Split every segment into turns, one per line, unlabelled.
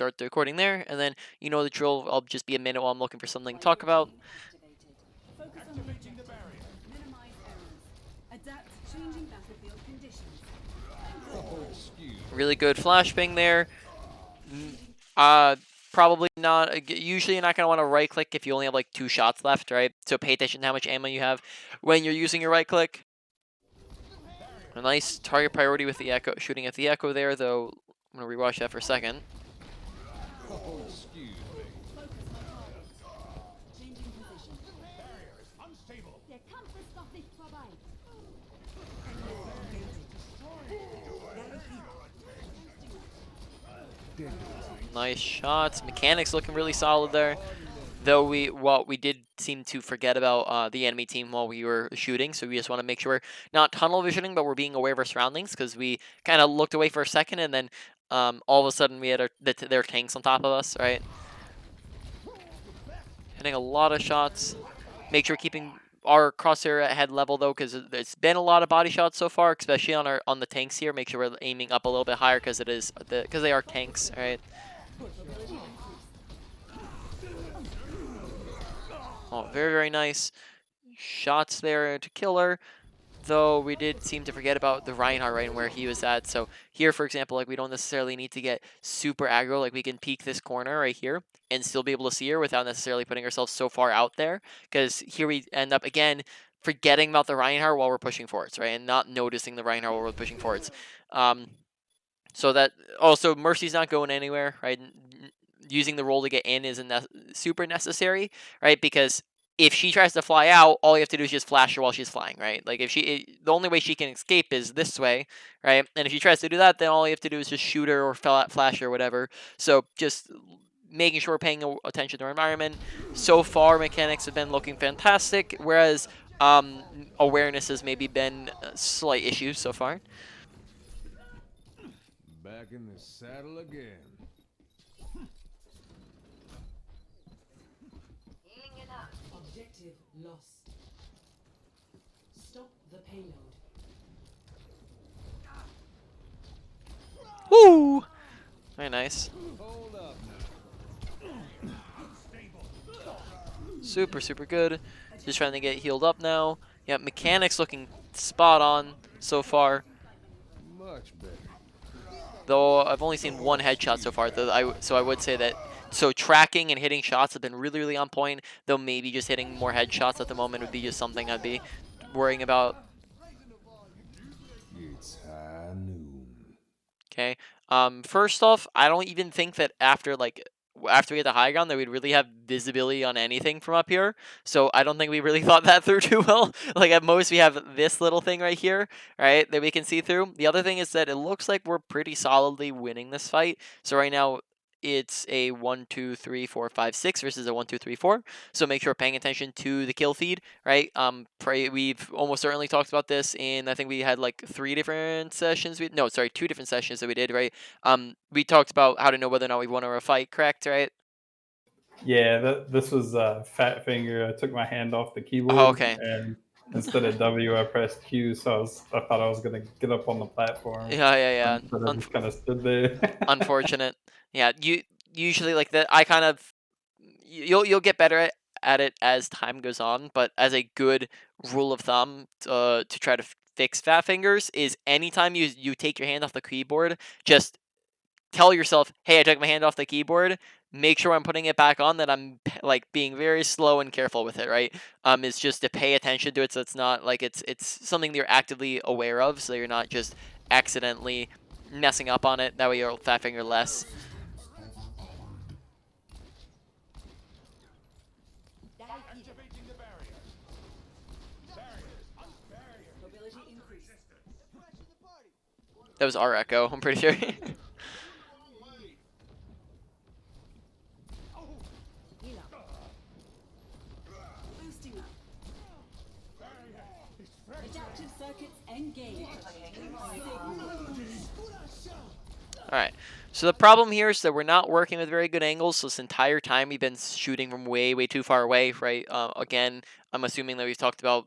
start the recording there, and then you know the drill. I'll just be a minute while I'm looking for something to talk about. Really good flashbang there. Probably not. Usually, you're not gonna want to right click if you only have like 2 shots left, right? So pay attention to how much ammo you have when you're using your right click. A nice target priority with the echo, shooting at the echo there, though. I'm gonna rewatch that for a second. Nice shots. Mechanics looking really solid there. Though we did seem to forget about the enemy team while we were shooting, so we just want to make sure we're not tunnel visioning, but we're being aware of our surroundings, because we kind of looked away for a second, and then all of a sudden we had their tanks on top of us, right? Hitting a lot of shots. Make sure keeping our crosshair at head level though, because there's been a lot of body shots so far, especially on the tanks here. Make sure we're aiming up a little bit higher, because they are tanks, right? Oh, very, very nice shots there to kill her. Though we did seem to forget about the Reinhardt right and where he was at. So here, for example, like we don't necessarily need to get super aggro. Like we can peek this corner right here and still be able to see her without necessarily putting ourselves so far out there. Because here we end up, again, forgetting about the Reinhardt while we're pushing forwards, right? And not noticing the Reinhardt while we're pushing forwards. So that also Mercy's not going anywhere, right? Using the roll to get in isn't super necessary, right? Because if she tries to fly out, all you have to do is just flash her while she's flying, right? Like if the only way she can escape is this way, right? And if she tries to do that, then all you have to do is just shoot her or flash her or whatever. So just making sure we're paying attention to our environment. So far, mechanics have been looking fantastic, whereas awareness has maybe been slight issues so far.
Back in the saddle again.
Objective lost. Stop the payload.
Woo! Very nice.
Hold up now.
Super, super good. Just trying to get healed up now. Yeah, mechanics looking spot on so far.
Much better.
Though I've only seen 1 headshot so far. So I would say that tracking and hitting shots have been really, really on point. Though maybe just hitting more headshots at the moment would be just something I'd be worrying about.
It's high noon.
Okay. First off, I don't even think that after we get the high ground that we'd really have visibility on anything from up here. So I don't think we really thought that through too well. Like at most we have this little thing right here, right, that we can see through. The other thing is that it looks like we're pretty solidly winning this fight. So right now it's a 1, 2, 3, 4, 5, 6 versus a 1, 2, 3, 4. So make sure paying attention to the kill feed, right? We've almost certainly talked about this in, I think we had like 3 different sessions. 2 different sessions that we did, right? We talked about how to know whether or not we won or a fight, correct, right?
Yeah, this was fat finger. I took my hand off the keyboard,
Oh, okay.
and instead of W, I pressed Q. So I thought I was gonna get up on the platform.
Yeah.
But I just kind of stood there.
Unfortunate. Yeah, you usually like that. You'll get better at it as time goes on. But as a good rule of thumb to try to fix fat fingers is anytime you take your hand off the keyboard, just tell yourself, hey, I took my hand off the keyboard. Make sure I'm putting it back on, that I'm like being very slow and careful with it, right? It's just to pay attention to it, so it's not like it's something that you're actively aware of, so you're not just accidentally messing up on it. That way you'll fat finger less. That was our echo, I'm pretty sure. Alright, So the problem here is that we're not working with very good angles. So this entire time we've been shooting from way, way too far away, right? Again, I'm assuming that we've talked about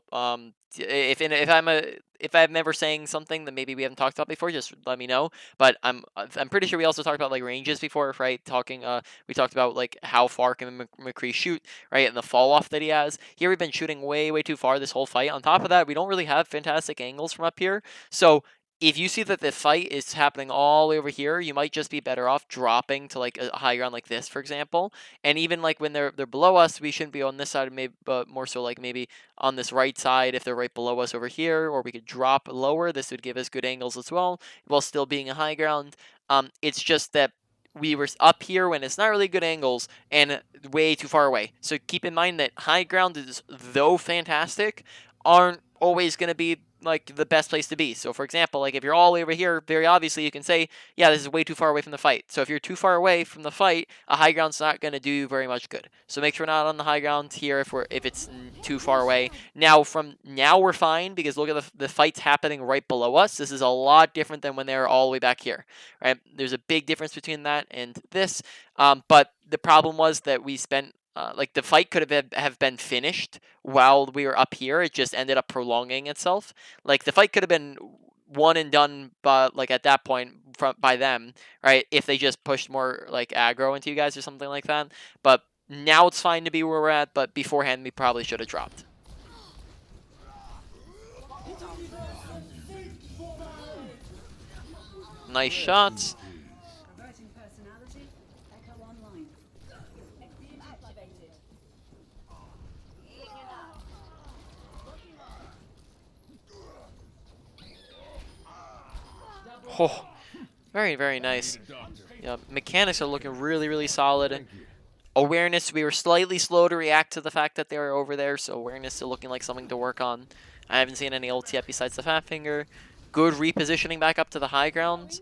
if I'm ever saying something that maybe we haven't talked about before, just let me know. But I'm pretty sure we also talked about like ranges before, right? We talked about like how far can McCree shoot, right, and the fall off that he has. Here we've been shooting way, way too far this whole fight. On top of that, we don't really have fantastic angles from up here. So if you see that the fight is happening all the way over here, you might just be better off dropping to like a high ground like this, for example. And even like when they're below us, we shouldn't be on this side, maybe, but more so like maybe on this right side if they're right below us over here, or we could drop lower. This would give us good angles as well, while still being a high ground. It's just that we were up here when it's not really good angles and way too far away. So keep in mind that high ground is, though fantastic, aren't always going to be like the best place to be. So for example, like if you're all the way over here, very obviously you can say, yeah, this is way too far away from the fight. So if you're too far away from the fight, a high ground's not going to do you very much good. So make sure we're not on the high ground here if it's too far away. Now we're fine because look at the fight's happening right below us. This is a lot different than when they're all the way back here, right? There's a big difference between that and this. But the problem was that we spent like the fight could have been finished while we were up here. It just ended up prolonging itself. Like the fight could have been one and done, but like at that point by them, right? If they just pushed more like aggro into you guys or something like that. But now it's fine to be where we're at. But beforehand, we probably should have dropped. Nice shots.
Averting personality. Echo online. Beam activated.
Oh, very, very nice. Yeah, mechanics are looking really, really solid.
Thank you.
Awareness, we were slightly slow to react to the fact that they were over there, so awareness still looking like something to work on. I haven't seen any ult yet besides the fat finger. Good repositioning back up to the high ground.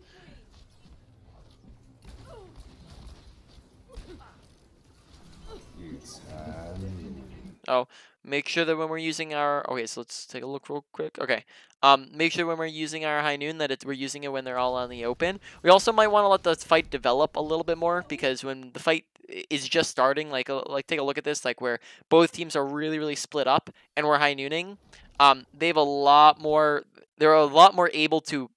It's high noon.
Oh, make sure that when we're using our... Okay, so let's take a look real quick. Okay. Make sure when we're using our high noon that we're using it when they're all on the open. We also might want to let the fight develop a little bit more, because when the fight is just starting, like take a look at this, like where both teams are really, really split up and we're high nooning, they have a lot more... They're a lot more able to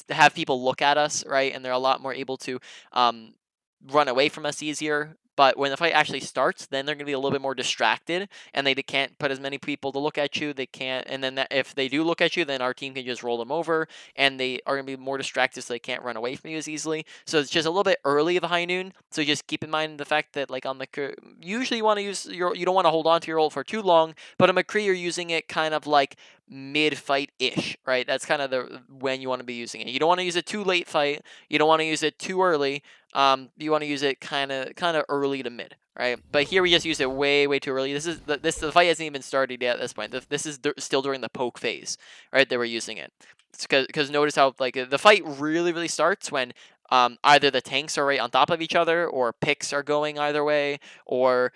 have people look at us, right? And they're a lot more able to run away from us easier. But when the fight actually starts, then they're going to be a little bit more distracted, and they can't put as many people to look at you. They can't, and then if they do look at you, then our team can just roll them over, and they are going to be more distracted, so they can't run away from you as easily. So it's just a little bit early of the high noon. So just keep in mind the fact that like on the usually you want to use you don't want to hold on to your ult for too long, but on McCree you're using it kind of like mid-fight ish, right? That's kind of the when you want to be using it. You don't want to use it too late fight. You don't want to use it too early. You want to use it kind of early to mid, right? But here we just use it way, way too early. The fight hasn't even started yet at this point. This is still during the poke phase, right? That we're using it. It's because notice how like the fight really, really starts when either the tanks are right on top of each other, or picks are going either way, or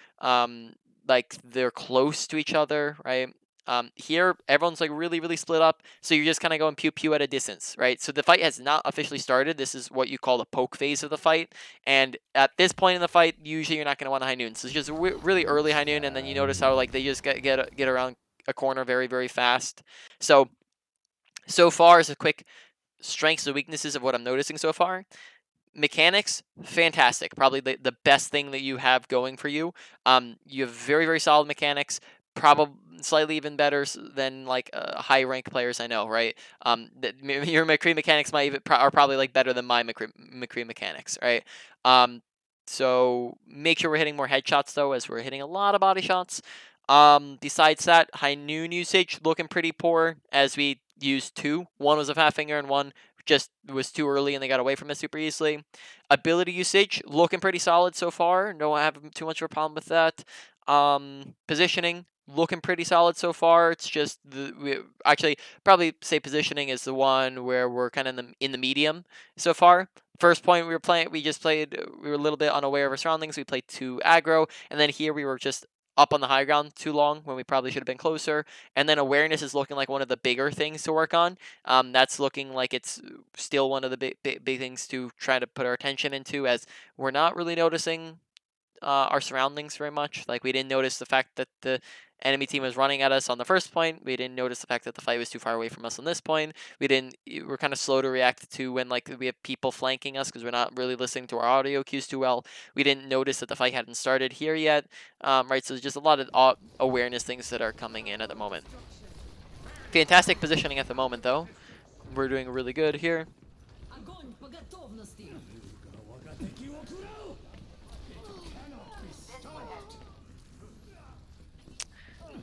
like they're close to each other, right? Here, everyone's like really, really split up, so you're just kind of going pew pew at a distance, right? So the fight has not officially started. This is what you call the poke phase of the fight, and at this point in the fight, usually you're not going to want a high noon. So it's just really early high noon, and then you notice how like they just get around a corner very, very fast. So far as a quick strengths and weaknesses of what I'm noticing so far. Mechanics, fantastic. Probably the best thing that you have going for you. You have very, very solid mechanics. Probably slightly even better than like high rank players I know, right? Your McCree mechanics might even are probably like better than my McCree mechanics, right? So make sure we're hitting more headshots though, as we're hitting a lot of body shots. Besides that, high noon usage looking pretty poor, as we used two. One was a fat finger and one just was too early and they got away from it super easily. Ability usage looking pretty solid so far. Don't have too much of a problem with that. Positioning looking pretty solid so far. It's just we actually probably say positioning is the one where we're kind of in the medium so far. First point we were a little bit unaware of our surroundings. We played too aggro, and then here we were just up on the high ground too long when we probably should have been closer. And then awareness is looking like one of the bigger things to work on. That's looking like it's still one of the big things to try to put our attention into, as we're not really noticing our surroundings very much. Like, we didn't notice the fact that the enemy team was running at us on the first point. We didn't notice the fact that the fight was too far away from us on this point. We're kind of slow to react to when, like, we have people flanking us because we're not really listening to our audio cues too well. We didn't notice that the fight hadn't started here yet. Right, so there's just a lot of awareness things that are coming in at the moment. Fantastic positioning at the moment, though. We're doing really good here.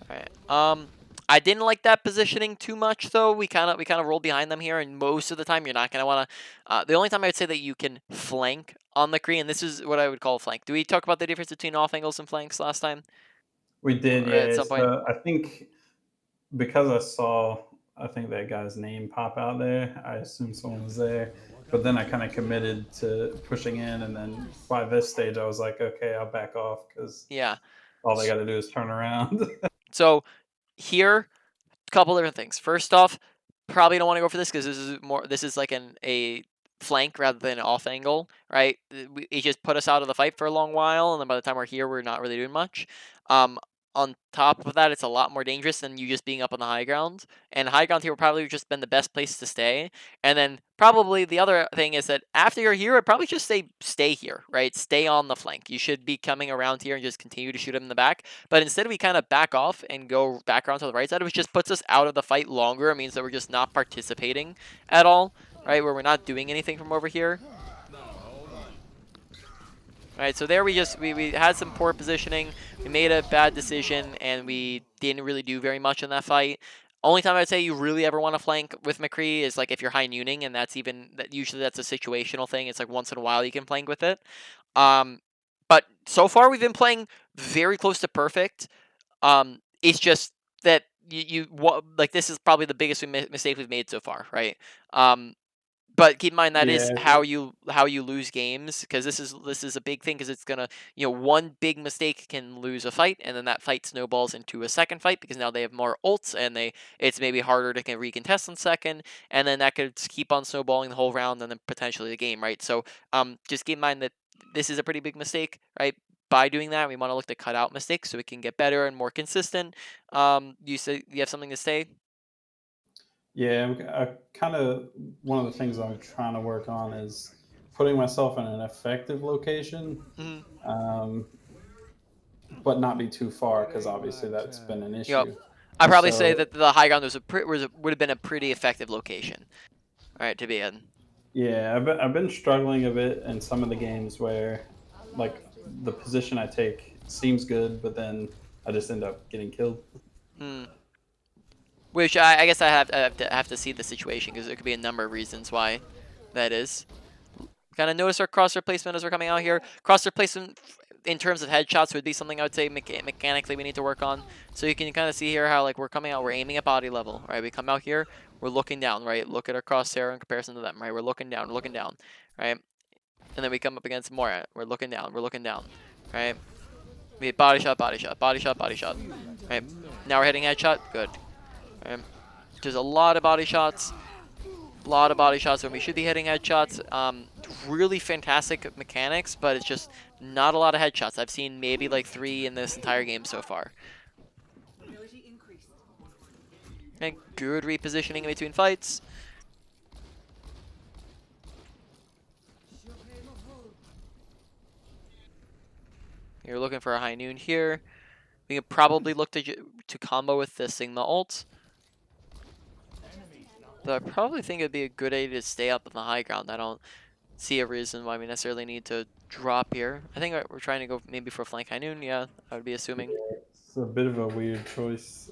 Alright. I didn't like that positioning too much, though. We kind of rolled behind them here, and most of the time you're not gonna want to. The only time I would say that you can flank on McCree, and this is what I would call a flank. Do we talk about the difference between off angles and flanks last time,
We did,
or at
yeah.
some point?
So I think because I saw, I think that guy's name pop out there, I assumed someone was there. But then I kind of committed to pushing in, and then by this stage, I was like, okay, I'll back off because
Yeah.
all they got to do is turn around.
So here, a couple different things. First off, probably don't want to go for this because this is like a flank rather than an off angle, right? It just put us out of the fight for a long while, and then by the time we're here, we're not really doing much. Um, on top of that, it's a lot more dangerous than you just being up on the high ground. And high ground here would probably just been the best place to stay. And then probably the other thing is that after you're here, I'd probably just stay here, right? Stay on the flank. You should be coming around here and just continue to shoot him in the back. But instead, we kind of back off and go back around to the right side, which just puts us out of the fight longer. It means that we're just not participating at all, right? Where we're not doing anything from over here. Alright, so there we had some poor positioning, we made a bad decision, and we didn't really do very much in that fight. Only time I'd say you really ever want to flank with McCree is like if you're high nooning, and usually that's a situational thing. It's like once in a while you can flank with it. But so far we've been playing very close to perfect. It's just that like, this is probably the biggest mistake we've made so far, right? But keep in mind that is
Yeah,
how you lose games, because this is a big thing, because it's gonna, one big mistake can lose a fight, and then that fight snowballs into a second fight because now they have more ults, and it's maybe harder to recontest in second, and then that could keep on snowballing the whole round and then potentially the game, right? So just keep in mind that this is a pretty big mistake, right? By doing that, we want to look to cut out mistakes so we can get better and more consistent. You say you have something to say?
yeah. I kind of, one of the things I'm trying to work on is putting myself in an effective location,
Mm-hmm.
um, but not be too far because obviously that's been an
Yep.
issue.
I'd probably say
So
that the high ground would have been a pretty effective location, all right, to be in.
yeah, I've been struggling a bit in some of the games where, like, the position I take seems good, but then I just end up getting killed.
Hmm. Which I guess I have to see the situation, because there could be a number of reasons why that is. Kind of notice our crosshair placement as we're coming out here. Crosshair placement in terms of headshots would be something I would say mechanically we need to work on. So you can kind of see here how, like, we're coming out, we're aiming at body level, right? We come out here, we're looking down, right? Look at our crosshair in comparison to them, right? We're looking down, right? And then we come up against more, we're looking down, right? We hit body shot, right? Now we're hitting headshot, good. Right? There's a lot of body shots. When we should be hitting headshots. Really fantastic mechanics, but it's just not a lot of headshots. I've seen maybe like 3 in this entire game so far.
Ability increased.
And good repositioning in between fights. You're looking for a high noon here. We could probably look to combo with the Sigma ult. Though I probably think it'd be a good idea to stay up on the high ground. I don't see a reason why we necessarily need to drop here. I think we're trying to go maybe for flank high noon. Yeah, I would be assuming.
It's a bit of a weird choice.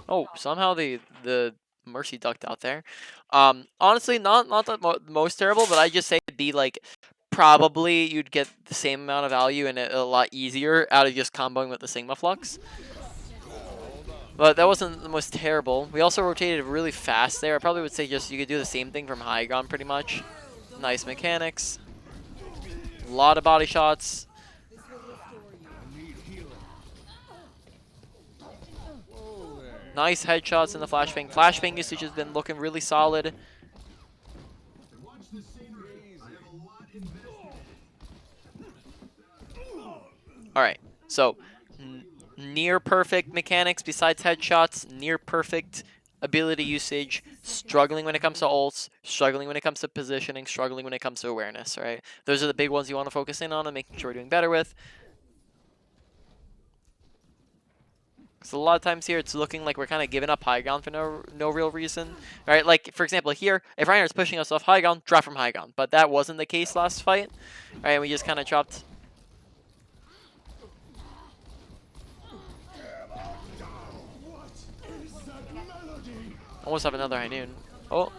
Oh, somehow the Mercy ducked out there. Honestly, not the most terrible, but I just say it'd be like, probably you'd get the same amount of value and a lot easier out of just comboing with the Sigma Flux. But that wasn't the most terrible. We also rotated really fast there. I probably would say just you could do the same thing from high ground pretty much. Nice mechanics. A lot of body shots.
I need healing. Whoa there.
Nice headshots in the flashbang. Flashbang usage has been looking really solid. All right, so near perfect mechanics besides headshots, near perfect ability usage, struggling when it comes to ults, struggling when it comes to positioning, struggling when it comes to awareness, right? Those are the big ones you want to focus in on and making sure we're doing better with. So a lot of times here, it's looking like we're kind of giving up high ground for no real reason, right? Like, for example, here, if Reinhardt's pushing us off high ground, drop from high ground. But that wasn't the case last fight, right? And we just kind of dropped. Almost have another high noon. Oh.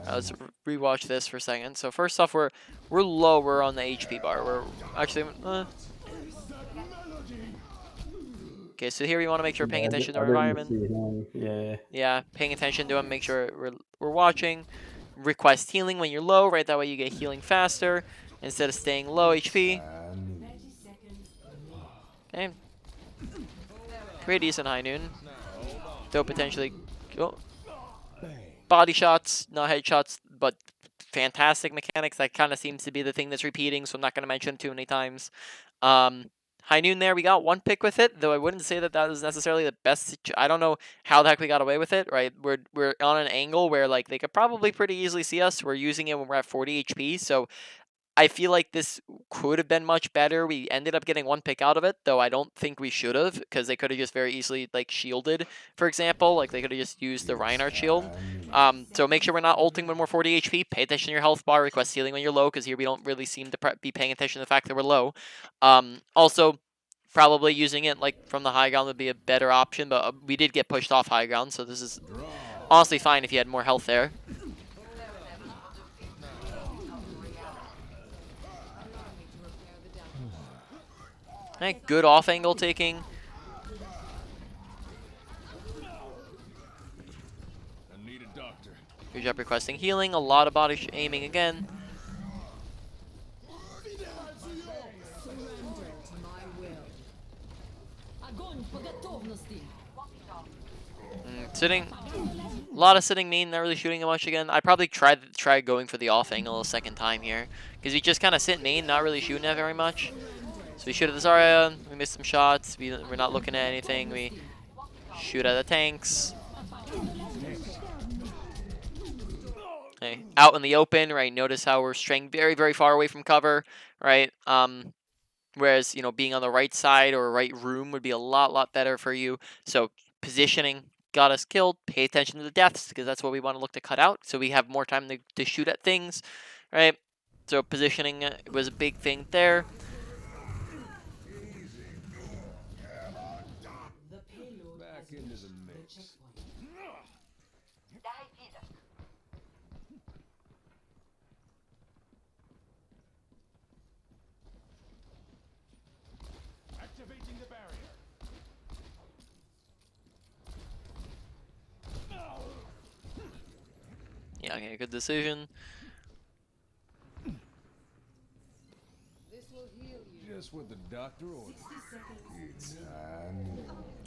Let's rewatch this for a second. So first off, we're lower on the HP bar. We're actually okay. So here we want to make sure we're paying attention to our environment.
Yeah.
Yeah, paying attention to him. Make sure we're watching. Request healing when you're low, right? That way you get healing faster instead of staying low HP.
I knew.
Okay. Pretty decent high noon. Though potentially. Oh. Body shots, not headshots, but fantastic mechanics. That kind of seems to be the thing that's repeating, so I'm not going to mention it too many times. High noon there, we got one pick with it, though I wouldn't say that that was necessarily the best. I don't know how the heck we got away with it, right? We're on an angle where like they could probably pretty easily see us. We're using it when we're at 40 HP, so I feel like this could have been much better. We ended up getting one pick out of it, though I don't think we should have, because they could have just very easily like shielded, for example. Like they could have just used the Reinhardt shield. So make sure we're not ulting when we're 40 HP. Pay attention to your health bar. Request healing when you're low, because here we don't really seem to be paying attention to the fact that we're low. Also, probably using it like from the high ground would be a better option, but we did get pushed off high ground, so this is honestly fine if you had more health there. Okay, good off angle taking.
I need a doctor.
Good job requesting healing. A lot of body aiming again. Sitting. A lot of sitting mean, not really shooting much again. I probably try going for the off angle a second time here. Because we just kind of sit main, not really shooting it very much. So we shoot at the Zarya, we missed some shots, we're not looking at anything, we shoot at the tanks. Okay, out in the open, right, notice how we're straying very, very far away from cover, right? Whereas, you know, being on the right side or right room would be a lot better for you. So positioning got us killed, pay attention to the deaths, because that's what we want to look to cut out, so we have more time to shoot at things, right? So positioning was a big thing there.
Back into the mix. Activating the barrier.
Yeah, okay, good decision.
Just what the doctor ordered. It's I knew.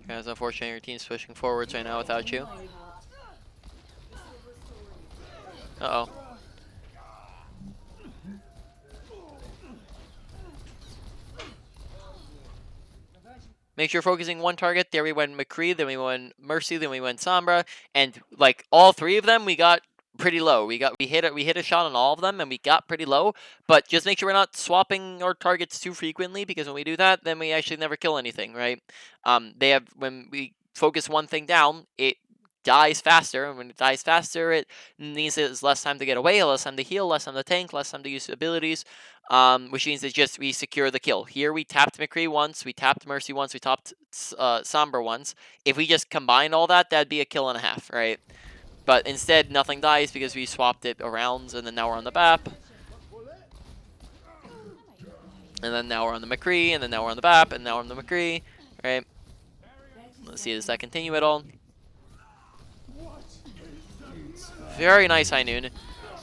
Guys, unfortunately, your team's pushing forwards right now without you. Uh-oh. Make sure you're focusing one target. There we went McCree, then we went Mercy, then we went Sombra, and like all three of them, we got pretty low. We hit a shot on all of them, and we got pretty low. But just make sure we're not swapping our targets too frequently, because when we do that, then we actually never kill anything, right? When we focus one thing down, it dies faster, and when it dies faster, it means there's less time to get away, less time to heal, less time to tank, less time to use abilities, which means it's just we secure the kill. Here we tapped McCree once, we tapped Mercy once, we tapped Sombra once. If we just combined all that, that'd be a kill and a half, right? But instead, nothing dies because we swapped it around, and then now we're on the BAP. And then now we're on the McCree, and then now we're on the BAP, and now we're on the McCree, right? Let's see, does that continue at all? Very nice high noon.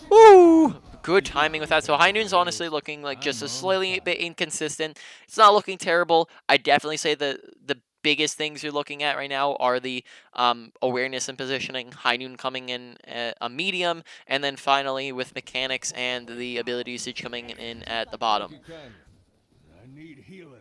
Woo! good timing with that. So High Noon's honestly looking like just a slightly bit inconsistent. It's not looking terrible. I definitely say the biggest things you're looking at right now are the awareness and positioning. High Noon coming in at a medium, and then finally with mechanics and the ability usage coming in at the bottom.
Thank you kindly. I need healing.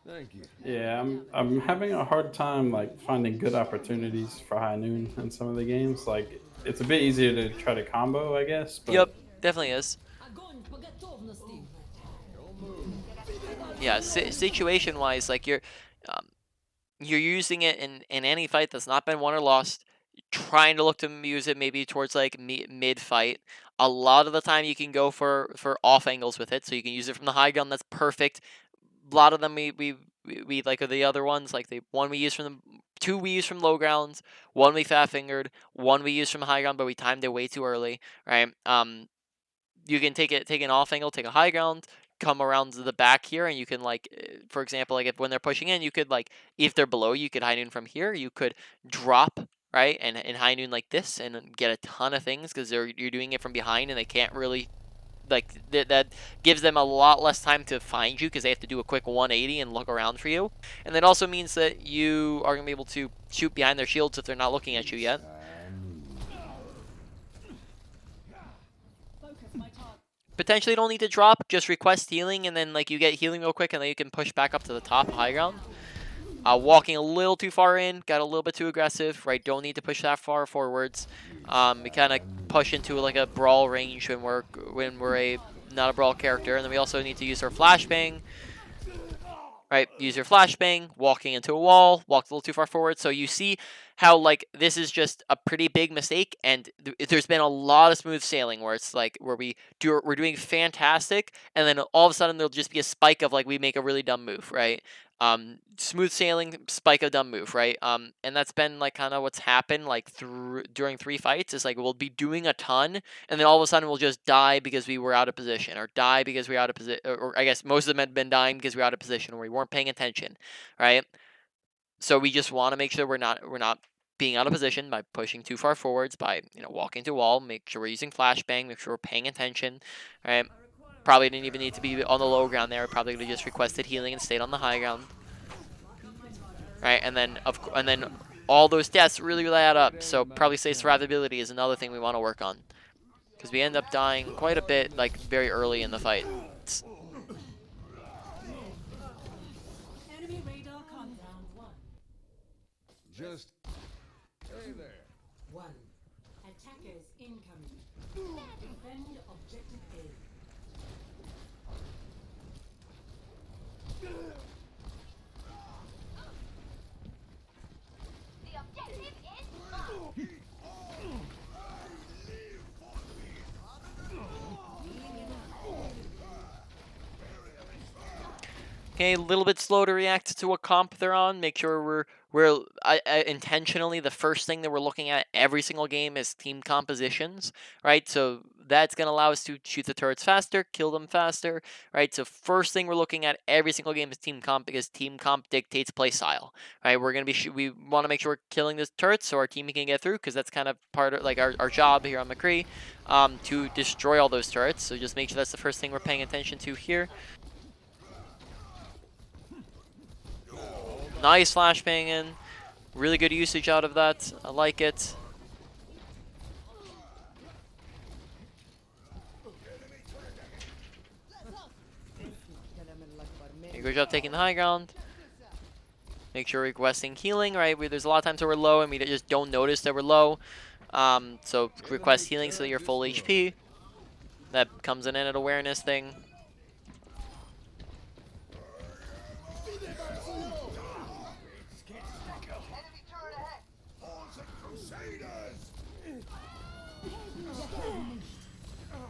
Thank you.
Yeah, I'm having a hard time like finding good opportunities for high noon in some of the games. Like it's a bit easier to try to combo, I guess,
Yep,
but
definitely is. Yeah, situation wise, like um, you're using it in any fight that's not been won or lost, trying to look to use it maybe towards like mid fight. A lot of the time you can go for off angles with it, so you can use it from the high ground. That's perfect. A lot of them we like are the other ones, like the one we use from the two we use from low grounds, one we fat fingered, one we use from high ground, but we timed it way too early, right? You can take an off angle, take a high ground, come around to the back here, and you can like, for example, like if when they're pushing in, you could like if they're below, you could high noon from here. You could drop right and high noon like this and get a ton of things because you're doing it from behind and they can't really like that gives them a lot less time to find you because they have to do a quick 180 and look around for you. And that also means that you are gonna be able to shoot behind their shields if they're not looking at you yet. Potentially don't need to drop, just request healing, and then like you get healing real quick, and then you can push back up to the top high ground. Walking a little too far in, got a little bit too aggressive, right? Don't need to push that far forwards. We kind of push into like a brawl range when we're a not a brawl character, and then we also need to use our flashbang. Right, use your flashbang, walking into a wall, walked a little too far forward. So you see how like this is just a pretty big mistake, and there's been a lot of smooth sailing where it's like where we're doing fantastic, and then all of a sudden there'll just be a spike of like we make a really dumb move, right? Smooth sailing, spike of dumb move, right? And that's been like kind of what's happened like through during 3 fights. Is like we'll be doing a ton, and then all of a sudden we'll just die because we were out of position, or die because we were out of position, or I guess most of them had been dying because we were out of position or we weren't paying attention, right? So we just want to make sure we're not being out of position by pushing too far forwards, by walking to a wall, make sure we're using flashbang, make sure we're paying attention, right? Probably didn't even need to be on the low ground there. Probably could have just requested healing and stayed on the high ground, right? And then all those deaths really add up. So probably say survivability is another thing we want to work on, because we end up dying quite a bit like very early in the fight.
Enemy radar contact. Round one.
Just hey there.
One. Attackers incoming. Defend objective A.
Okay, a little bit slow to react to what comp they're on. Make sure we're intentionally the first thing that we're looking at every single game is team compositions, right? So that's gonna allow us to shoot the turrets faster, kill them faster, right? So first thing we're looking at every single game is team comp, because team comp dictates play style, right? We're gonna be we want to make sure we're killing the turrets so our team can get through, because that's kind of part of like our job here on McCree, to destroy all those turrets. So just make sure that's the first thing we're paying attention to here. Nice flashbang in. Really good usage out of that. I like it. Okay, good job taking the high ground. Make sure we're requesting healing, right? There's a lot of times where we're low and we just don't notice that we're low. So request healing so that you're full HP. That comes in an awareness thing.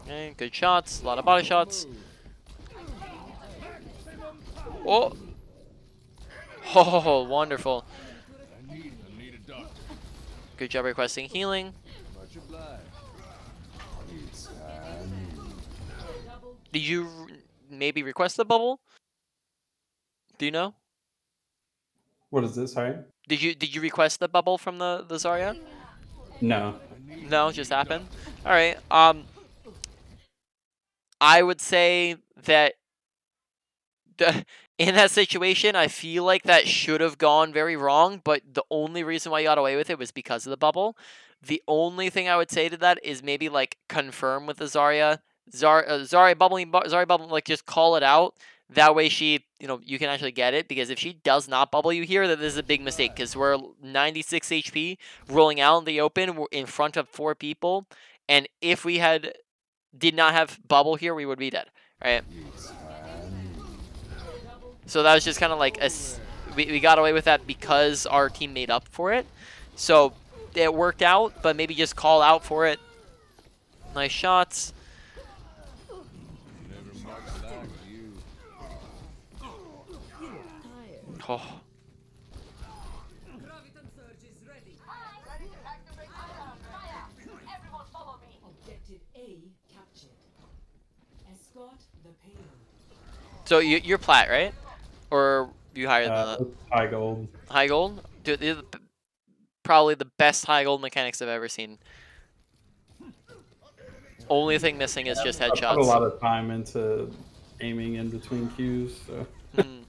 Okay, good shots, a lot of body shots. Oh! Oh, wonderful.
I need a doctor.
Good job requesting healing.
Much obliged.
Did you maybe request the bubble? Do you know?
what is this? Sorry,
Did you request the bubble from the Zarya?
no.
No, it just happened. All right. I would say that in that situation, I feel like that should have gone very wrong, but the only reason why you got away with it was because of the bubble. The only thing I would say to that is maybe like confirm with the Zarya, Zarya bubbling, Zarya bubble, like just call it out. That way she, you can actually get it, because if she does not bubble you here, then this is a big mistake, because we're 96 HP rolling out in the open, we're in front of 4 people, and if we did not have bubble here, we would be dead, right? So that was just kind of like we got away with that because our team made up for it. So it worked out, but maybe just call out for it. Nice shots. Oh.
Objective A captured. Escort the payload.
So you're plat, right? Or you higher than that?
High gold.
High gold? Dude, these are probably the best high gold mechanics I've ever seen. Only thing missing is just
I put a
headshots.
lot of time into aiming in between cues. So.
Mm.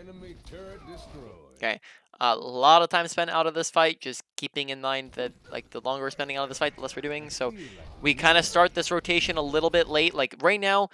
Enemy turret destroyed.
Okay. A lot of time spent out of this fight, just keeping in mind that like the longer we're spending out of this fight, the less we're doing. So we kind of start this rotation a little bit late. Like right now,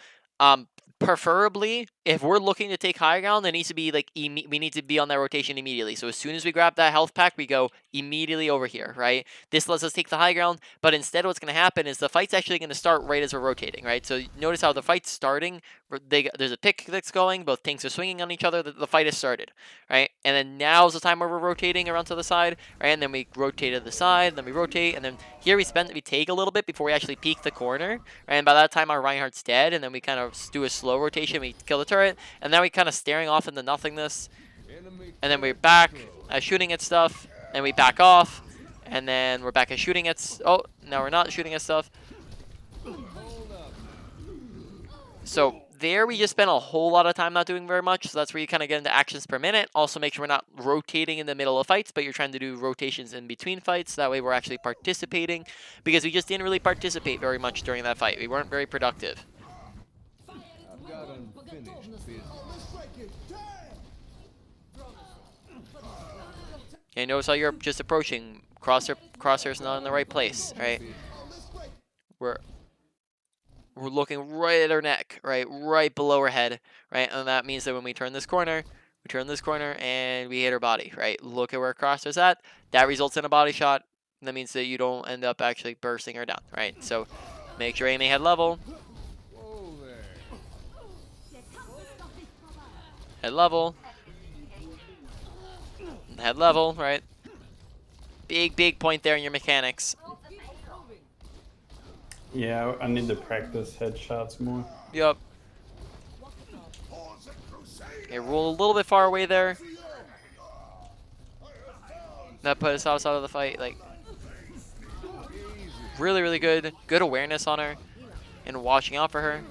preferably if we're looking to take high ground, there needs to be like we need to be on that rotation immediately. So as soon as we grab that health pack, we go immediately over here, right? This lets us take the high ground, but instead what's going to happen is the fight's actually going to start right as we're rotating, right? So notice how the fight's starting, there's a pick that's going, both tanks are swinging on each other, the fight has started, right? And then now's the time where we're rotating around to the side, right? And then we rotate to the side, then we rotate, and then here we take a little bit before we actually peek the corner, right? And by that time our Reinhardt's dead, and then we kind of do a slow rotation, we kill the turret, and now we kind of staring off into nothingness, and then we're back shooting at stuff, and we back off, and then we're back at shooting at oh, now we're not shooting at stuff. So there we just spent a whole lot of time not doing very much, so that's where you kind of get into actions per minute. Also make sure we're not rotating in the middle of fights, but you're trying to do rotations in between fights. That way we're actually participating, because we just didn't really participate very much during that fight. We weren't very productive.
I've got unfinished business.
And notice how you're just approaching. Crosshair's not in the right place, right? We're looking right at her neck, right below her head, right? And that means that when we turn this corner, and we hit her body, right? Look at where Crosshair's at. That results in a body shot. That means that you don't end up actually bursting her down, right? So make sure aiming head level.
Whoa there.
Head level. Head level, right? Big point there in your mechanics.
Yeah, I need to practice headshots more.
Yup. Okay, roll a little bit far away there. That put us outside of the fight. Like, really good. Good awareness on her and watching out for her.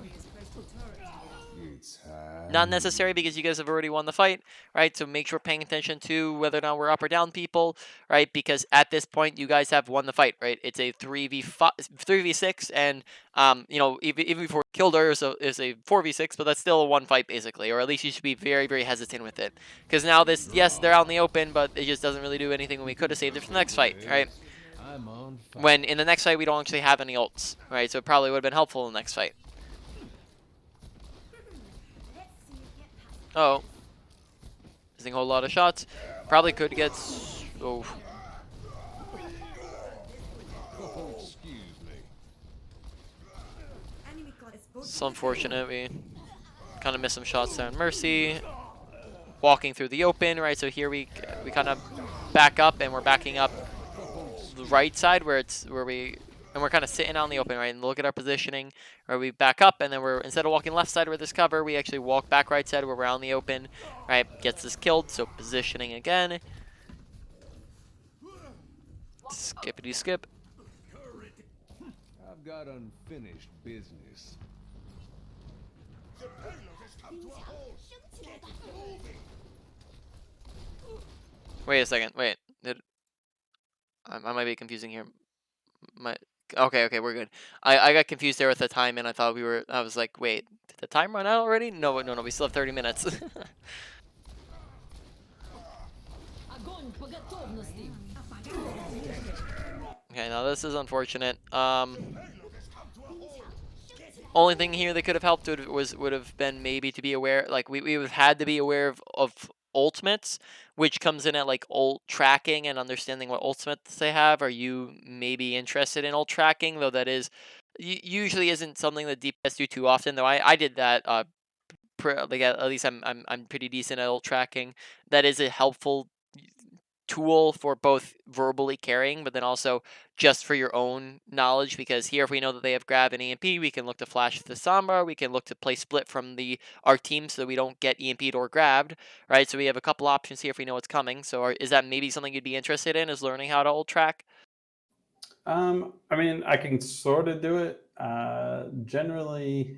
Not necessary, because you guys have already won the fight, right? So make sure paying attention to whether or not we're up or down people, right? Because at this point, you guys have won the fight, right? It's a 3v6, and even if we killed her, so it's a 4v6, but that's still a one fight basically, or at least you should be very hesitant with it, because now this, yes, they're out in the open, but it just doesn't really do anything when we could have saved it for the next fight, right? When in the next fight we don't actually have any ults, right? So it probably would have been helpful in the next fight. Oh, missing a whole lot of shots. Probably could get. Oh.
Excuse me.
It's unfortunate. We kind of missed some shots there on Mercy. Walking through the open, right? So here we kind of back up, and we're backing up the right side where we're kind of sitting out in the open, right? And look at our positioning, where we back up, and then instead of walking left side where there's cover, we actually walk back right side where we're out in the open, right? Gets us killed, so positioning again. Skippity skip.
I've got unfinished business.
Wait a second. Wait. I might be confusing here. My okay, we're good. I got confused there with the time, and I thought we were. I was like, wait, did the time run out already? No, no, no. We still have 30 minutes. Okay, now this is unfortunate. Only thing here that could have helped would have been maybe to be aware, like we would have had to be aware of ultimates, which comes in at like ult tracking and understanding what ultimates they have. Are you maybe interested in ult tracking? Though that is usually isn't something that DPS do too often. Though I did that. Like at least I'm pretty decent at ult tracking. That is a helpful tool for both verbally carrying, but then also just for your own knowledge. Because here, if we know that they have grab and EMP, we can look to flash the Sombra. We can look to play split from our team so that we don't get EMP'd or grabbed. Right. So we have a couple options here if we know what's coming. So is that maybe something you'd be interested in? Is learning how to ult track?
I mean, I can sort of do it. Generally,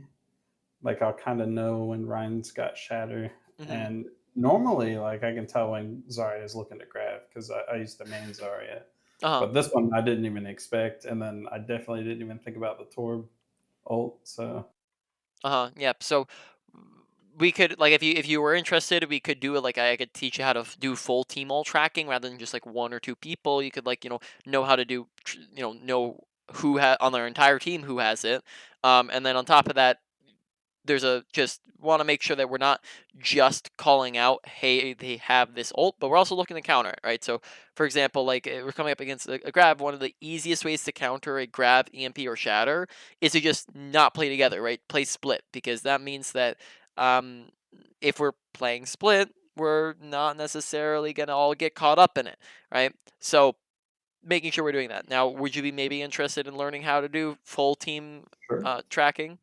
like I'll kind of know when Ryan's got shatter,
Mm-hmm.
and normally, like I can tell when Zarya is looking to grab because I used to main Zarya.
Uh huh.
But this one I didn't even expect, and then I definitely didn't even think about the Torb ult. So
Uh-huh. Yep. So we could like if you were interested, we could do it like I could teach you how to do full team ult tracking rather than just like one or two people. You could like, know how to do know who on their entire team who has it. And then on top of that, there's a just want to make sure that we're not just calling out, hey, they have this ult, but we're also looking to counter it, right? So, for example, like we're coming up against a grab. One of the easiest ways to counter a grab, EMP, or shatter is to just not play together, right? Play split, because that means that um, if we're playing split, we're not necessarily gonna all get caught up in it, right? So, making sure we're doing that. Now, would you be maybe interested in learning how to do full team
sure,
tracking?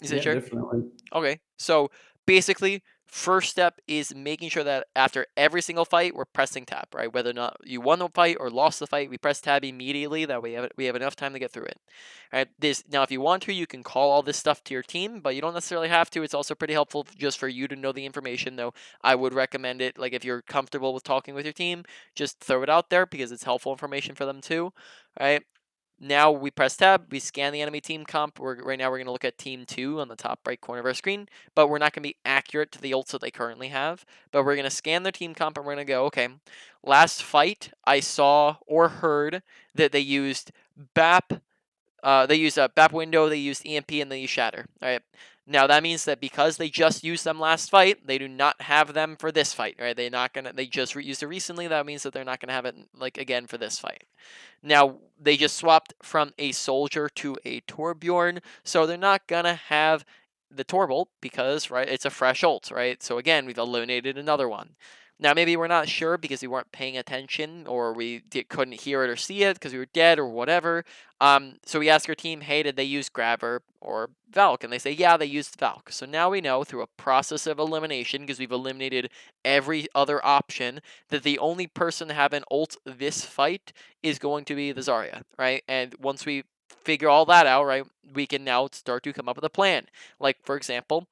Is it
yeah,
sure?
definitely,
Okay, so basically, first step is making sure that after every single fight, we're pressing tab, right? Whether or not you won the fight or lost the fight, we press tab immediately. That way, we have enough time to get through it. All right. This now, if you want to, you can call all this stuff to your team, but you don't necessarily have to. It's also pretty helpful just for you to know the information. Though I would recommend it. Like if you're comfortable with talking with your team, just throw it out there because it's helpful information for them too. All right. Now we press tab, we scan the enemy team comp. Right now we're going to look at team 2 on the top right corner of our screen, but we're not going to be accurate to the ults that they currently have. But we're going to scan their team comp and we're going to go, okay, last fight I saw or heard that they used BAP, they used a BAP window, they used EMP, and they used Shatter. All right. Now that means that because they just used them last fight, they do not have them for this fight. Right? They just used it recently. That means that they're not gonna have it like again for this fight. Now, they just swapped from a soldier to a Torbjorn, so they're not gonna have the Torbolt because, right, it's a fresh ult, right? So again, we've eliminated another one. Now, maybe we're not sure because we weren't paying attention or couldn't hear it or see it because we were dead or whatever. So we ask our team, hey, did they use Grabber or Valk? And they say, yeah, they used Valk. So now we know through a process of elimination, because we've eliminated every other option, that the only person to have an ult this fight is going to be the Zarya, right? And once we figure all that out, right, we can now start to come up with a plan. Like, for example,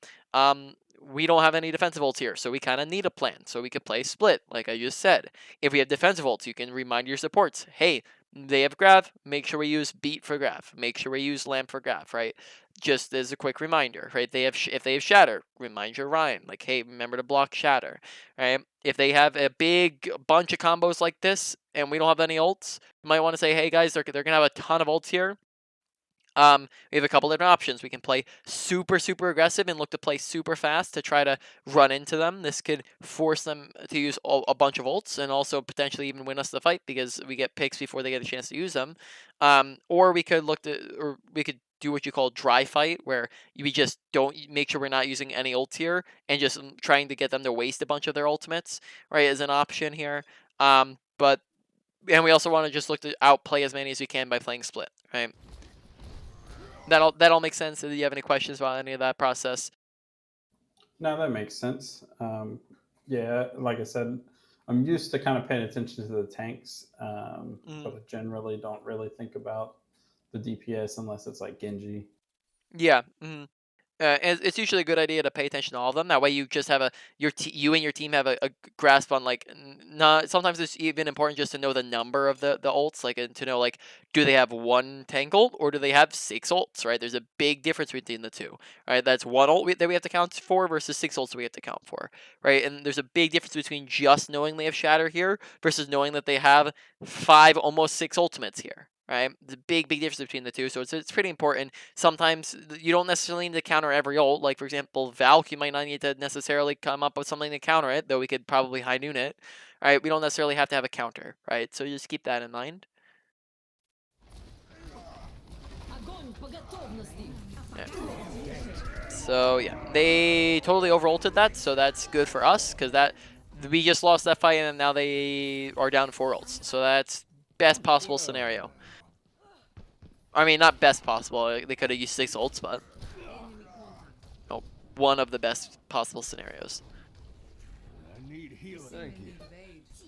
we don't have any defensive ults here, so we kind of need a plan. So we could play split, like I just said. If we have defensive ults, you can remind your supports, hey, they have Grav, make sure we use Beat for Grav. Make sure we use Lamp for Grav, right? Just as a quick reminder, right? If they have Shatter, remind your Ryan, like, hey, remember to block Shatter, right? If they have a big bunch of combos like this and we don't have any ults, you might want to say, hey guys, they're gonna have a ton of ults here. We have a couple different options. We can play super aggressive and look to play super fast to try to run into them. This could force them to use a bunch of ults and also potentially even win us the fight because we get picks before they get a chance to use them. Or we could or we could do what you call dry fight, where we just don't make sure we're not using any ults here and just trying to get them to waste a bunch of their ultimates, right, as an option here. But and we also want to just look to outplay as many as we can by playing split, right? That all makes sense. Do you have any questions about any of that process?
no, that makes sense. Yeah, like I said, I'm used to kind of paying attention to the tanks,
Mm,
but I generally don't really think about the DPS unless it's like Genji.
yeah. Mm. It's usually a good idea to pay attention to all of them. That way, you just have you and your team have a grasp on like not. Sometimes it's even important just to know the number of the ults, like and to know like do they have one tank ult or do they have 6 ults, right? There's a big difference between the two, right? That's one ult that we have to count for versus 6 ults we have to count for, right? And there's a big difference between just knowing they have Shatter here versus knowing that they have 5, almost 6 ultimates here. Right, the big difference between the two, so it's pretty important. Sometimes you don't necessarily need to counter every ult. Like for example, Valk, you might not need to necessarily come up with something to counter it, though we could probably high noon it. Right, we don't necessarily have to have a counter, right? So just keep that in mind. Yeah. So yeah, they totally over ulted that, so that's good for us because that we just lost that fight and now they are down 4 ults. So that's best possible scenario. I mean, not best possible. They could have used 6 ults, but no, one of the best possible scenarios.
I need healing. Thank you.
Invade. This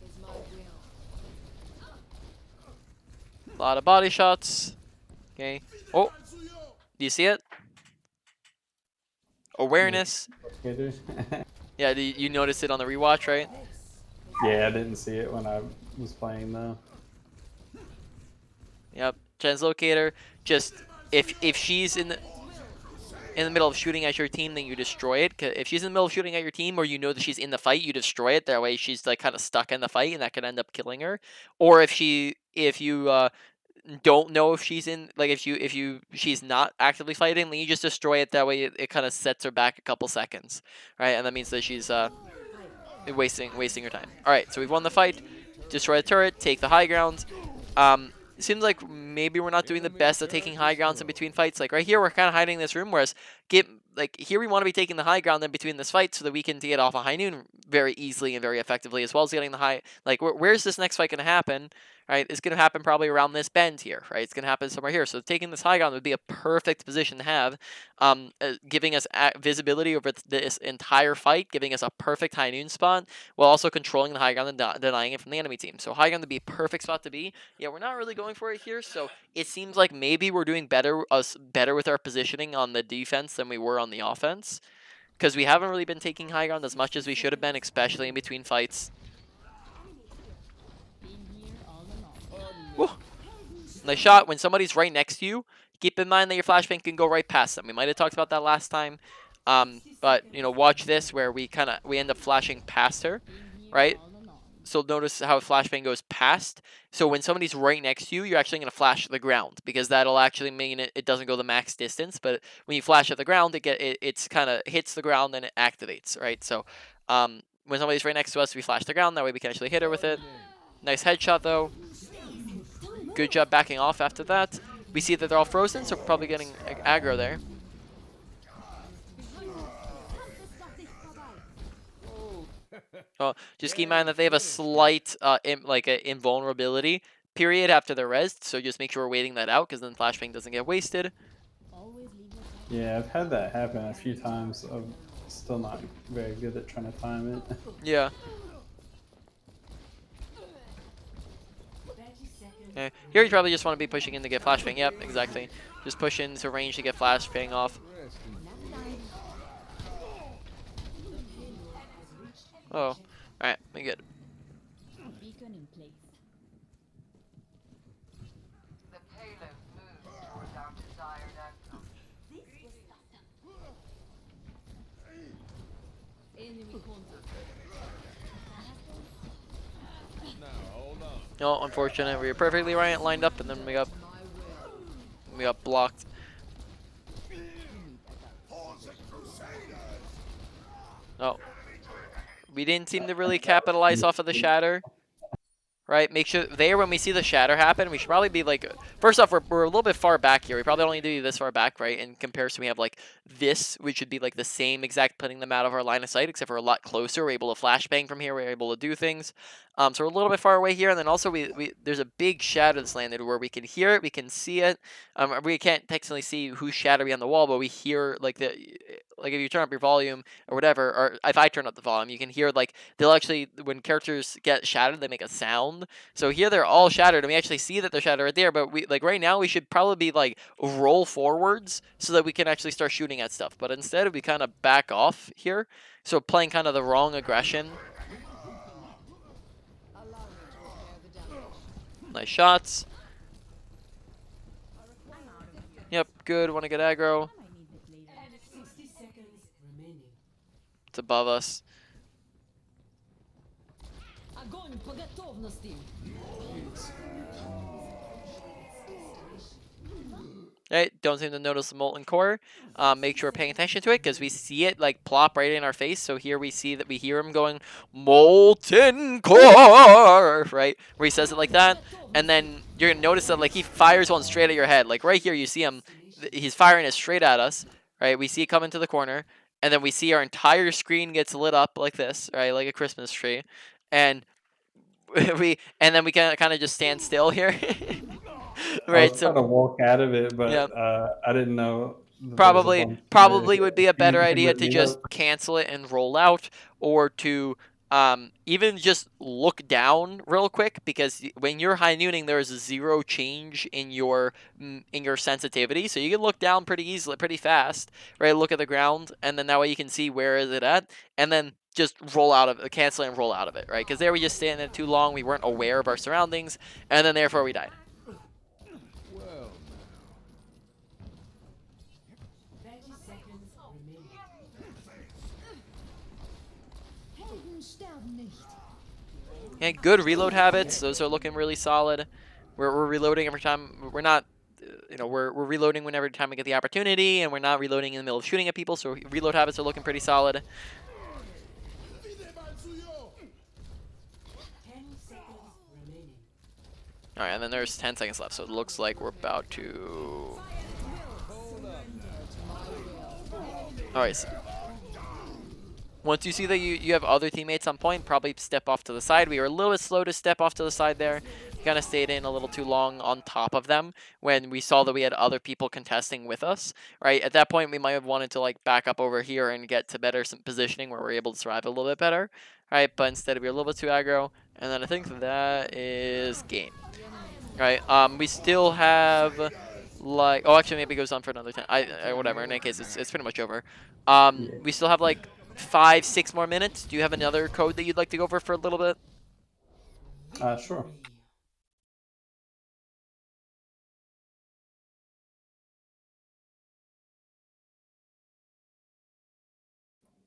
is my will.
A lot of body shots. Okay. Oh, do you see it? Awareness. Yeah, you noticed it on the rewatch, right?
Yeah, I didn't see it when I was playing though.
Yep. Translocator. Just if she's in the middle of shooting at your team, then you destroy it. 'Cause if she's in the middle of shooting at your team, or you know that she's in the fight, you destroy it. That way, she's like kind of stuck in the fight, and that could end up killing her. Or if you don't know if she's in, like if she's not actively fighting, then you just destroy it. That way, it kind of sets her back a couple seconds, right? And that means that she's wasting her time. All right, so we've won the fight. Destroy the turret. Take the high ground. It seems like maybe we're not doing the best at taking high grounds in between fights. Like right here, we're kind of hiding in this room, whereas here we want to be taking the high ground in between this fight so that we can get off a high noon very easily and very effectively, as well as getting the high. Like where's this next fight going to happen? Right, it's going to happen probably around this bend here, right? It's going to happen somewhere here. So taking this high ground would be a perfect position to have, giving us visibility over this entire fight, giving us a perfect high noon spot, while also controlling the high ground and denying it from the enemy team. So high ground would be a perfect spot to be. Yeah, we're not really going for it here, so it seems like maybe we're doing better with our positioning on the defense than we were on the offense, because we haven't really been taking high ground as much as we should have been, especially in between fights. Woo. Nice shot. When somebody's right next to you, keep in mind that your flashbang can go right past them. We might have talked about that last time, but you know, watch this where we end up flashing past her, right? So notice how flashbang goes past. So when somebody's right next to you, you're actually going to flash the ground, because that'll actually mean it doesn't go the max distance. But when you flash at the ground, it's kind of hits the ground and it activates, right? So when somebody's right next to us, we flash the ground. That way we can actually hit her with it. Nice headshot though. Good job backing off after that. We see that they're all frozen, so we're probably getting aggro there. Oh, just keep in mind that they have a slight invulnerability period after the res, so just make sure we're waiting that out, because then flashbang doesn't get wasted.
Yeah, I've had that happen a few times. I'm still not very good at trying to time it.
Yeah. Okay. Here you probably just want to be pushing in to get flashbang. Yep, exactly. Just push into range to get flashbang off. Oh, alright, we good.
Beacon in place.
The payload moves towards our desired outcome.
Enemy contact.
No, unfortunate. We were perfectly lined up, and then we got blocked. Oh, we didn't seem to really capitalize off of the shatter. Right, make sure there when we see the shatter happen, we should probably be like, first off, we're a little bit far back here. We probably don't need to be this far back, right? In comparison, we have like this, which should be like the same exact putting them out of our line of sight, except for a lot closer. We're able to flashbang from here. We're able to do things. So we're a little bit far away here, and then also there's a big shadow that's landed where we can hear it, we can see it. We can't technically see who's shadowy on the wall, but we hear like like if you turn up your volume or whatever, or if I turn up the volume, you can hear like they'll actually when characters get shattered, they make a sound. So here they're all shattered, and we actually see that they're shattered right there. But we like right now we should probably be like roll forwards so that we can actually start shooting at stuff. But instead we kind of back off here, so playing kind of the wrong aggression.
Allow me to repair the damage.
Nice shots. Yep, good. Want to get aggro.
I might need this later.
60 seconds remaining.
It's above us.
Огонь по готовности.
Right, don't seem to notice the molten core. Make sure we're paying attention to it because we see it like plop right in our face. So here we see that we hear him going molten core, right? Where he says it like that, and then you're gonna notice that like he fires one straight at your head. Like right here, you see him. He's firing it straight at us, right? We see it come into the corner, and then we see our entire screen gets lit up like this, right, like a Christmas tree, and then we can kind of just stand still here.
I
Right,
was
so
trying to walk out of it, but
yeah.
I didn't know that there was a
Probably
bunch
probably
there.
would be a better
You can
idea
let
to
me
just
know.
cancel it and roll out, or to even just look down real quick, because when you're high nooning there is a zero change in your sensitivity, so you can look down pretty easily, pretty fast, right? Look at the ground, and then that way you can see where is it at, and then just roll out of it, cancel it and roll out of it, right? Because there we just stand there too long, we weren't aware of our surroundings, and then therefore we died.
Well,
30 seconds remaining.
Helden sterben nicht.
Yeah, good reload habits. Those are looking really solid. We're reloading every time. We're not, we're reloading whenever time we get the opportunity, and we're not reloading in the middle of shooting at people. So reload habits are looking pretty solid.
10 seconds remaining.
All right, and then there's 10 seconds left, so it looks like we're about to. All right. So once you see that you have other teammates on point, probably step off to the side. We were a little bit slow to step off to the side there. We kind of stayed in a little too long on top of them when we saw that we had other people contesting with us, right? At that point, we might have wanted to like back up over here and get to better some positioning where we're able to survive a little bit better, right? But instead, we were a little bit too aggro, and then I think that is game, right? We still have like, oh, actually maybe it goes on for another 10. Whatever. In any case, it's pretty much over.
Yeah.
We still have like 5-6 more minutes. Do you have another code that you'd like to go over for a little bit?
Sure.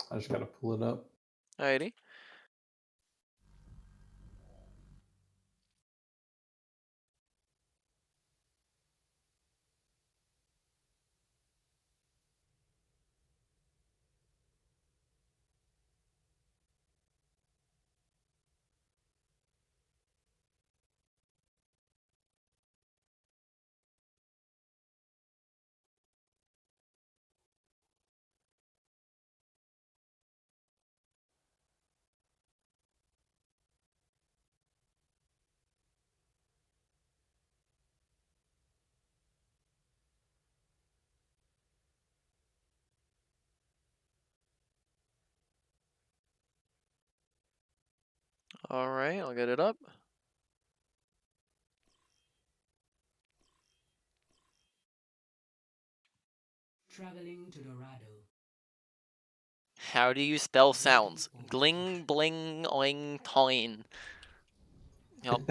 I just gotta pull it up.
Alrighty. Alright, I'll get it up.
Traveling to Dorado.
How do you spell sounds? Gling, bling, oing, toin. Yep.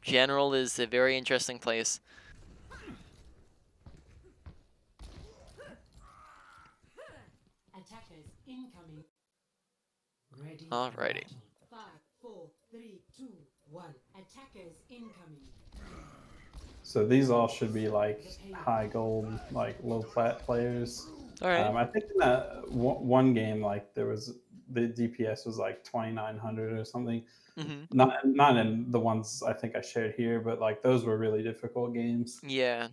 General is a very interesting place.
Attackers incoming. Ready. for
Alrighty.
battle. 5, 4, 3, 2, 1. Attackers incoming.
So these all should be like high gold, like low plat players.
Alright.
I think in that one game, like there was the DPS was like 2,900 or something.
Mm-hmm.
Not in the ones I think I shared here, but like those were really difficult games.
Yeah.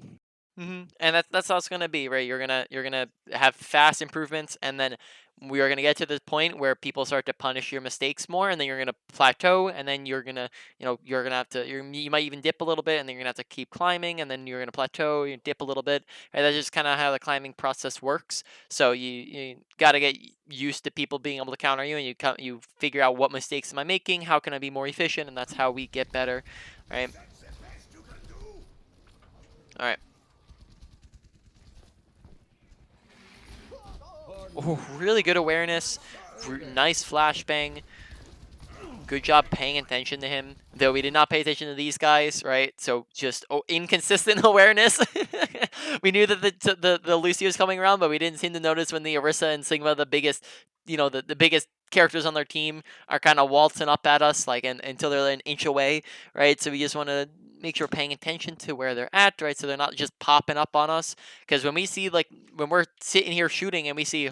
And that's how it's gonna be, right? You're gonna have fast improvements, and then we are gonna get to the point where people start to punish your mistakes more, and then you're gonna plateau, and then you're gonna have to you might even dip a little bit, and then you're gonna have to keep climbing, and then you're gonna plateau, you dip a little bit, and that's just kind of how the climbing process works. So you gotta get used to people being able to counter you, and you figure out what mistakes am I making, how can I be more efficient, and that's how we get better, right? All right. Oh, really good awareness. Nice flashbang. Good job paying attention to him. Though we did not pay attention to these guys, right? So just inconsistent awareness. We knew that the Lucio was coming around, but we didn't seem to notice when the Orisa and Sigma, the biggest, the biggest characters on their team, are kind of waltzing up at us like until they're an inch away, right? So we just want to make sure we're paying attention to where they're at, right? So they're not just popping up on us. Because when we see when we're sitting here shooting and we see,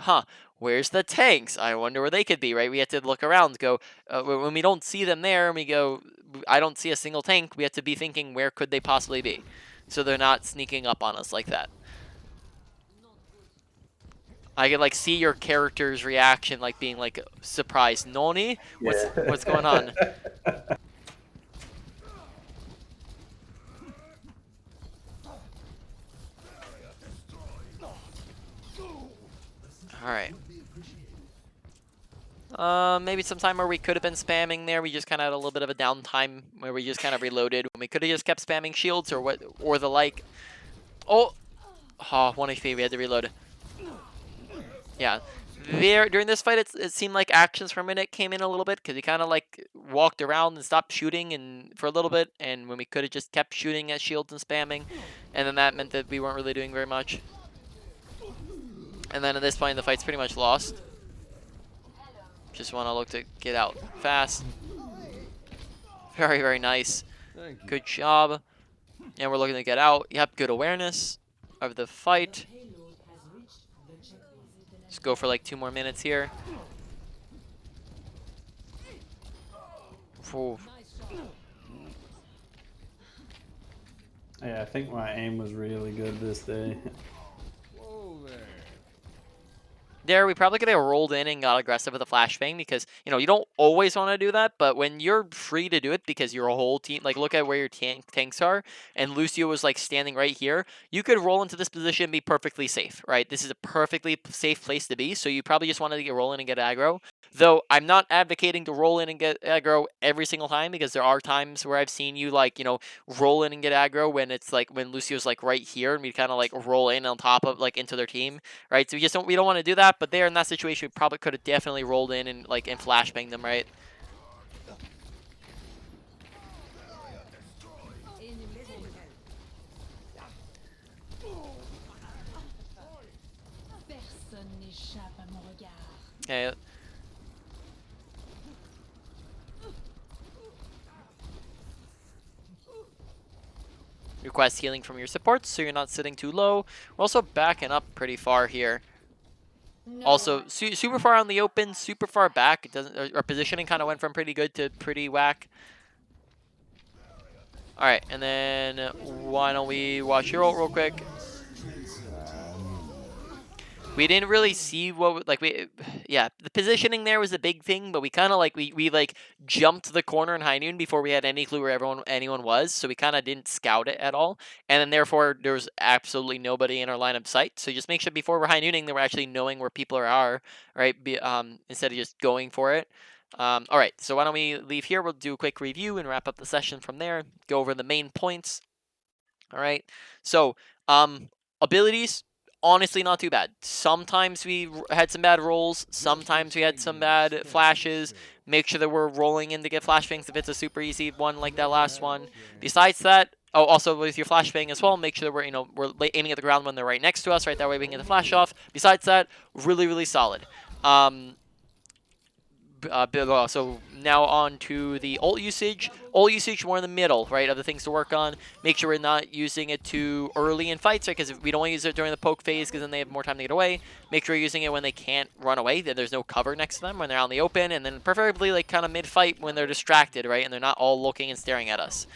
where's the tanks? I wonder where they could be, right? We have to look around, go, when we don't see them there, and we go, I don't see a single tank, we have to be thinking, where could they possibly be? So they're not sneaking up on us like that. I could see your character's reaction, being surprised. Noni, what's going on? All right. Maybe some time where we could have been spamming there. We just kind of had a little bit of a downtime where we just kind of reloaded. When we could have just kept spamming shields or the like. Oh, 1 HP. We had to reload. Yeah. During this fight, it seemed like actions for a minute came in a little bit because he kind of walked around and stopped shooting and for a little bit. And when we could have just kept shooting at shields and spamming, and then that meant that we weren't really doing very much. And then at this point, the fight's pretty much lost. Just want to look to get out fast. Very, very nice. Good job. And we're looking to get out. Yep, good awareness of the fight. Just go for 2 more minutes here. Ooh.
Yeah, I think my aim was really good this day.
There, we probably could have rolled in and got aggressive with a flashbang because, you don't always want to do that, but when you're free to do it because your whole team, look at where your tanks are, and Lucio was, standing right here, you could roll into this position and be perfectly safe, right? This is a perfectly safe place to be, so you probably just wanted to get roll in and get aggro. Though, I'm not advocating to roll in and get aggro every single time because there are times where I've seen you, roll in and get aggro when it's, when Lucio's, right here, and we kind of, roll in on top of, into their team, right? So we don't want to do that, but there in that situation, we probably could have definitely rolled in and and flashbang them, right?
Personne n'échappe à mon regard.
Okay. Request healing from your supports so you're not sitting too low. We're also backing up pretty far here. Also, super far on the open, super far back. It doesn't. Our positioning kind of went from pretty good to pretty whack. All right, and then why don't we watch your ult real quick? We didn't really see what yeah, the positioning there was a big thing, but we kind of we jumped the corner in high noon before we had any clue where anyone was, so we kind of didn't scout it at all, and then therefore there was absolutely nobody in our line of sight. So just make sure before we're high nooning that we're actually knowing where people are, right? Instead of just going for it. All right, so why don't we leave here? We'll do a quick review and wrap up the session from there. Go over the main points. All right, so abilities. Honestly, not too bad. Sometimes we had some bad rolls. Sometimes we had some bad flashes. Make sure that we're rolling in to get flashbangs if it's a super easy one like that last one. Besides that, also with your flashbang as well, make sure that we're aiming at the ground when they're right next to us, right? That way we can get the flash off. Besides that, really, really solid. So now on to the ult usage. ult usage more in the middle, right, of the things to work on. Make sure we're not using it too early in fights, right, because we don't want to use it during the poke phase because then they have more time to get away. Make sure you're using it when they can't run away, that there's no cover next to them, when they're out in the open, and then preferably like kind of mid-fight when they're distracted, right, and they're not all looking and staring at us.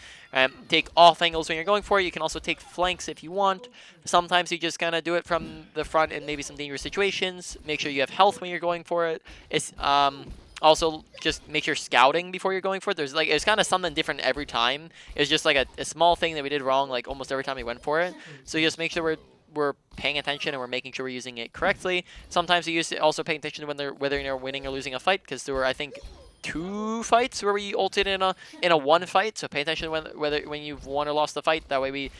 Take off angles when you're going for it. You can also take flanks if you want. Sometimes you just kind of do it from the front in maybe some dangerous situations. Make sure you have health when you're going for it. It's also just make sure scouting before you're going for it. It's kind of something different every time. It's just like a small thing that we did wrong like almost every time we went for it. So just make sure we're paying attention and we're making sure we're using it correctly. Sometimes you use it also paying attention to whether you're winning or losing a fight, because there were, I think, 2 fights where we ulted in a 1 fight. So pay attention when you've won or lost the fight. That way we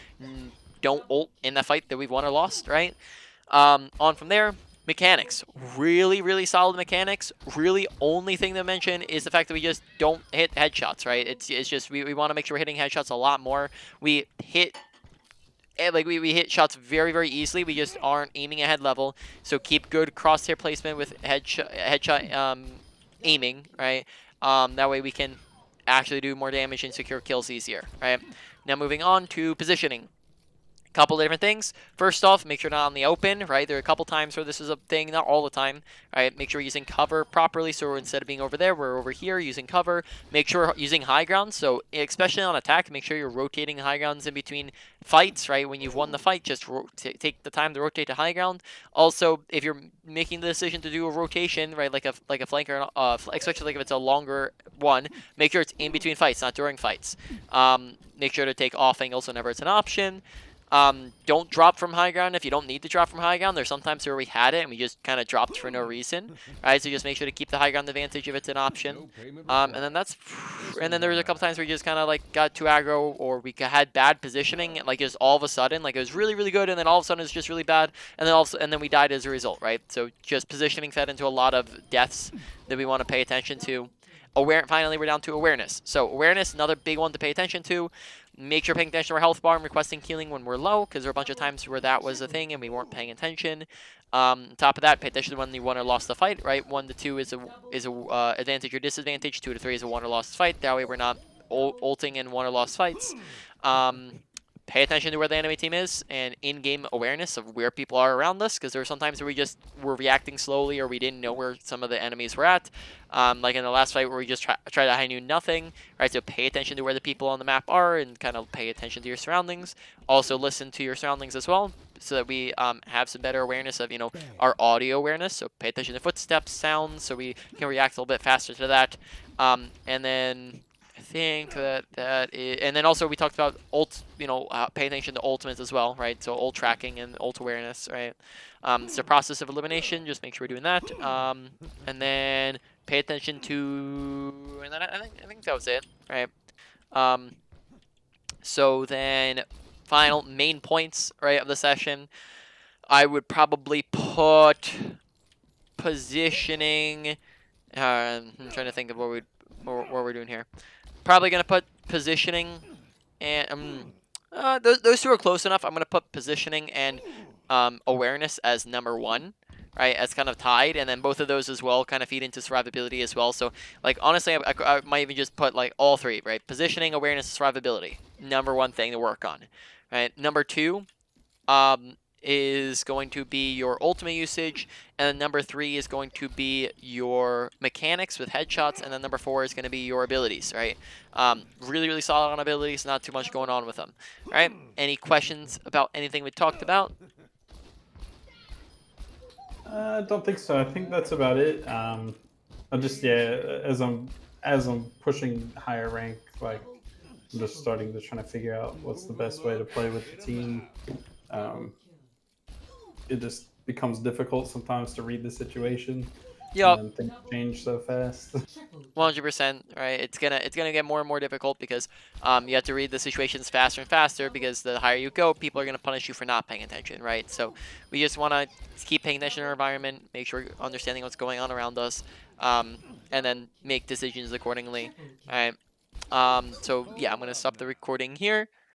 don't ult in that fight that we've won or lost, right? On from there, mechanics. Really, really solid mechanics. Really only thing to mention is the fact that we just don't hit headshots, right? It's just we want to make sure we're hitting headshots a lot more. We hit we hit shots very, very easily. We just aren't aiming at head level. So keep good crosshair placement with headshot aiming, right? That way we can actually do more damage and secure kills easier, right? Now moving on to positioning. Couple different things. First off, make sure not on the open, right? There are a couple times where this is a thing, not all the time, right? Make sure we're using cover properly, so instead of being over there, we're over here using cover. Make sure using high ground, so especially on attack, make sure you're rotating high grounds in between fights, right? When you've won the fight, just take the time to rotate to high ground. Also, if you're making the decision to do a rotation, right, like a flanker, especially like if it's a longer one, make sure it's in between fights, not during fights. Make sure to take off angles whenever it's an option. Don't drop from high ground if you don't need to drop from high ground. There's sometimes where we had it and we just kind of dropped for no reason, right? So just make sure to keep the high ground advantage if it's an option. And then there was a couple times where we just kind of like got too aggro, or we had bad positioning, like just all of a sudden, like it was really, really good, and then all of a sudden it's just really bad, and then we died as a result, right? So just positioning fed into a lot of deaths that we want to pay attention to. Finally, we're down to awareness. So awareness, another big one to pay attention to. Make sure paying attention to our health bar and requesting healing when we're low, because there were a bunch of times where that was a thing and we weren't paying attention. Top of that, pay attention to when you won or lost the fight, right? 1 to 2 is a advantage or disadvantage. 2 to 3 is a won or lost fight. That way we're not ulting in won or lost fights. Pay attention to where the enemy team is, and in-game awareness of where people are around us, because there are sometimes where we just were reacting slowly, or we didn't know where some of the enemies were at. Like in the last fight where we just tried to high noon nothing, right? So pay attention to where the people on the map are and kind of pay attention to your surroundings. Also listen to your surroundings as well, so that we have some better awareness of, our audio awareness. So pay attention to footsteps, sounds, so we can react a little bit faster to that. And then I think and then also we talked about pay attention to ultimates as well, right? So ult tracking and ult awareness, right? It's a process of elimination. Just make sure we're doing that. And then pay attention to, and then I think that was it, right? So then final main points, right, of the session. I would probably put positioning. I'm trying to think of what we're doing here. Probably gonna put positioning and those two are close enough. I'm gonna put positioning and awareness as number 1, right? As kind of tied, and then both of those as well kind of feed into survivability as well. So like honestly, I might even just put like all 3, right? Positioning, awareness, survivability. Number 1 thing to work on, right? Number 2, is going to be your ultimate usage, and then number 3 is going to be your mechanics with headshots, and then number 4 is going to be your abilities, right? Really, really solid on abilities, not too much going on with them, right? Any questions about anything we talked about?
I don't think so. I think that's about it. I just as I'm pushing higher rank, like I'm just starting to try to figure out what's the best way to play with the team. It just becomes difficult sometimes to read the situation.
Yup.
And things change so fast.
100%, right? It's gonna get more and more difficult because you have to read the situations faster and faster, because the higher you go, people are gonna punish you for not paying attention, right? So we just want to keep paying attention to our environment, make sure we're understanding what's going on around us, and then make decisions accordingly. All right. So yeah, I'm gonna stop the recording here.